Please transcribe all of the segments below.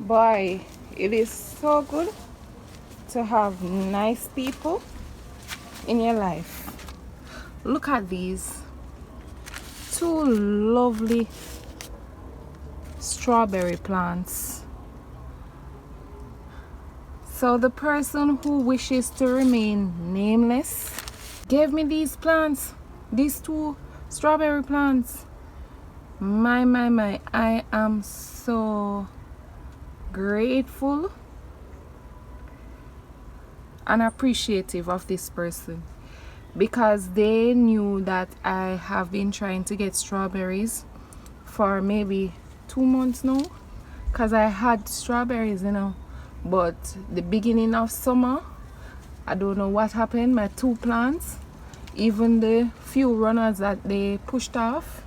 Boy, it is so good to have nice people in your life. Look at these two lovely strawberry plants. So the person who wishes to remain nameless gave me these plants, these two strawberry plants. My, I am so grateful and appreciative of this person, because they knew that I have been trying to get strawberries for maybe 2 months now, because I had strawberries, but the beginning of summer, I don't know what happened. My two plants, even the few runners that they pushed off,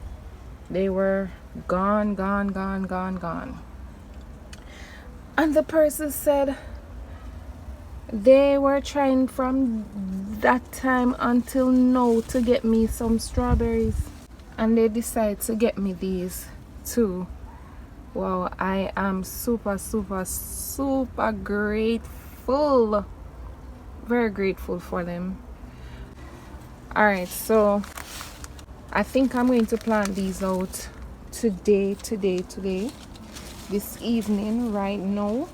they were gone. And the person said they were trying from that time until now to get me some strawberries, and they decided to get me these too. Wow, I am super grateful, very grateful for them. All right, so I think I'm going to plant these out today, this evening. Right now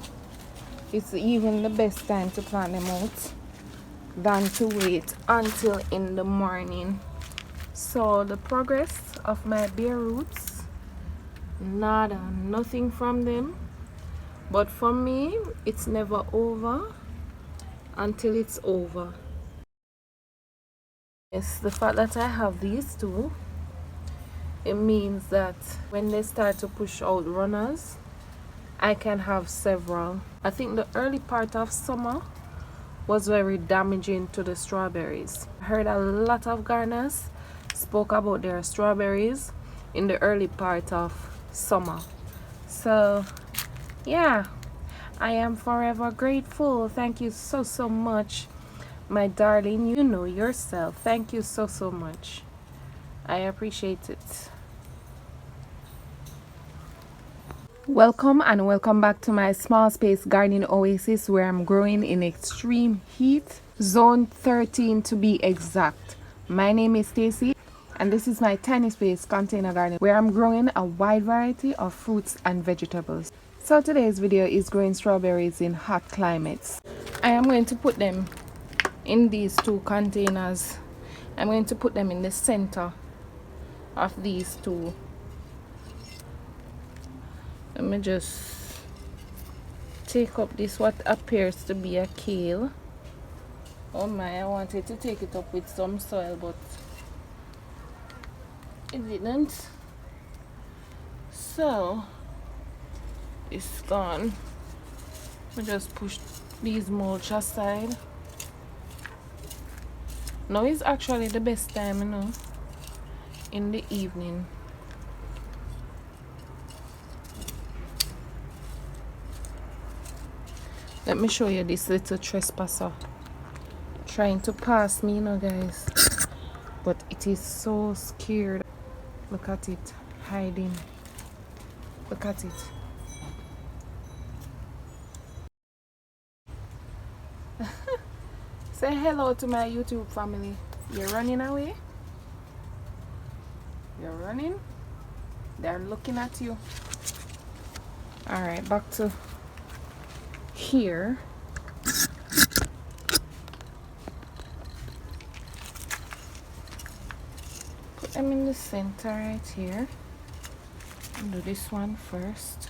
it's even the best time to plant them out than to wait until in the morning. So the progress of my bare roots, nothing from them, but for me it's never over until it's over. Yes, the fact that I have these two, it means that when they start to push out runners, I can have several. I think the early part of summer was very damaging to the strawberries. I heard a lot of gardeners spoke about their strawberries in the early part of summer. So yeah, I am forever grateful. Thank you so much, my darling. You know yourself. Thank you so much. I appreciate it. Welcome back to my small space gardening oasis, where I'm growing in extreme heat, zone 13 to be exact. My name is Stacey, and this is my tiny space container garden where I'm growing a wide variety of fruits and vegetables. So today's video is growing strawberries in hot climates. I am going to put them in these two containers. I'm going to put them in the center of these two. Let me just take up this what appears to be a kale. Oh my, I wanted to take it up with some soil, but it didn't. So it's gone. I just push these mulch aside. Now is actually the best time, in the evening. Let me show you this little trespasser trying to pass me, guys, but it is so scared. Look at it hiding. Look at it. Say hello to my YouTube family. You're running away? You're running? They're looking at you. All right, back to here. Put them in the center right here. Do this one first.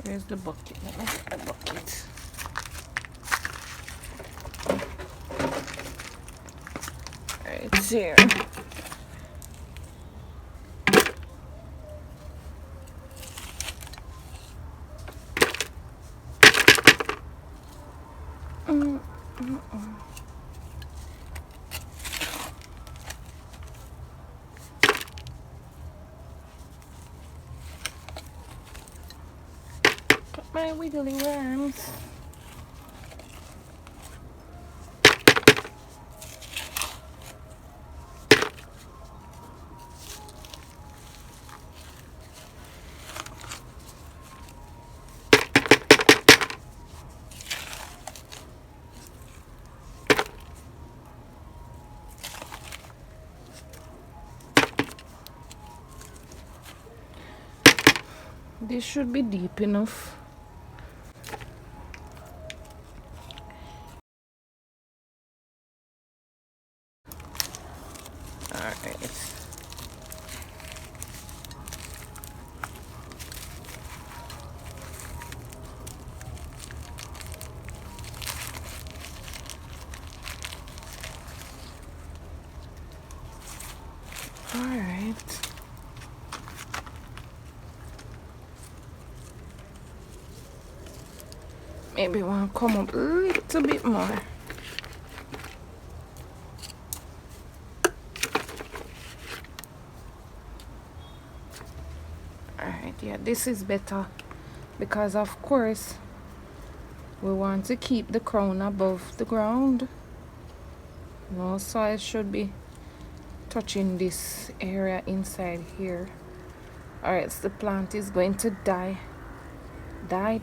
Where's the bucket? Let me get the bucket. Right here. My wiggly worms. This should be deep enough. Alright. Alright. Maybe want to come up a little bit more. Alright, yeah, this is better because of course we want to keep the crown above the ground. No soil should be touching this area inside here. Alright, so the plant is going to die. Die.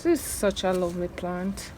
This is such a lovely plant.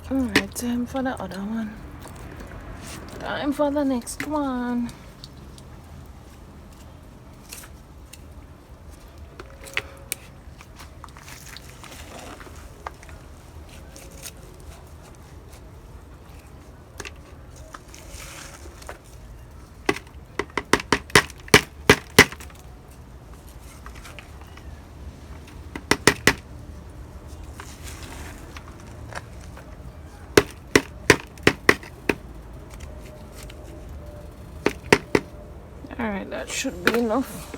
Alright, time for the other one. Time for the next one. Alright, that should be enough.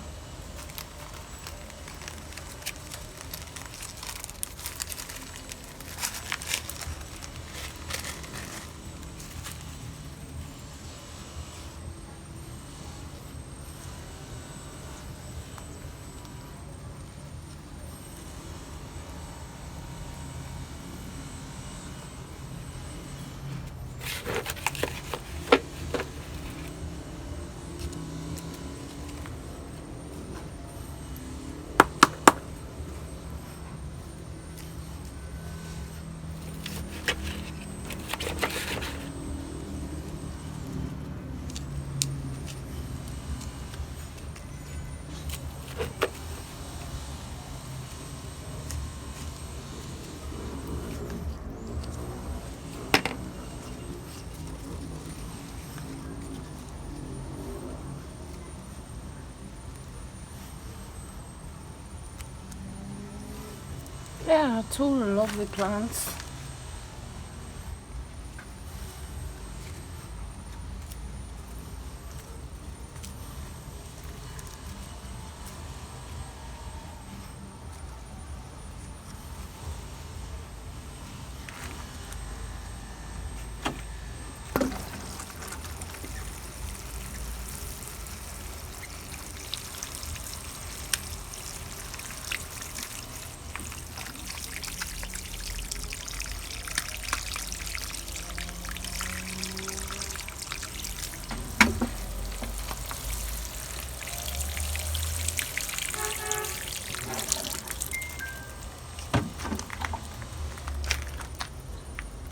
Yeah, two lovely plants.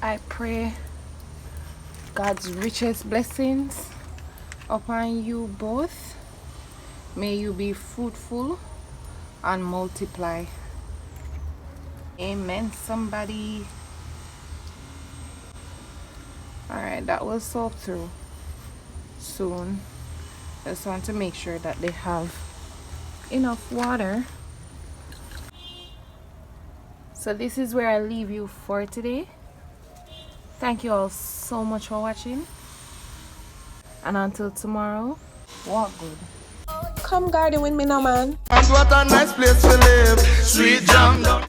I pray God's richest blessings upon you both. May you be fruitful and multiply. Amen, somebody. Alright, that will soak through soon. Just want to make sure that they have enough water. So this is where I leave you for today. Thank you all so much for watching. And until tomorrow, walk good. Come garden with me now, man. And what a nice place to live. Sweet jam.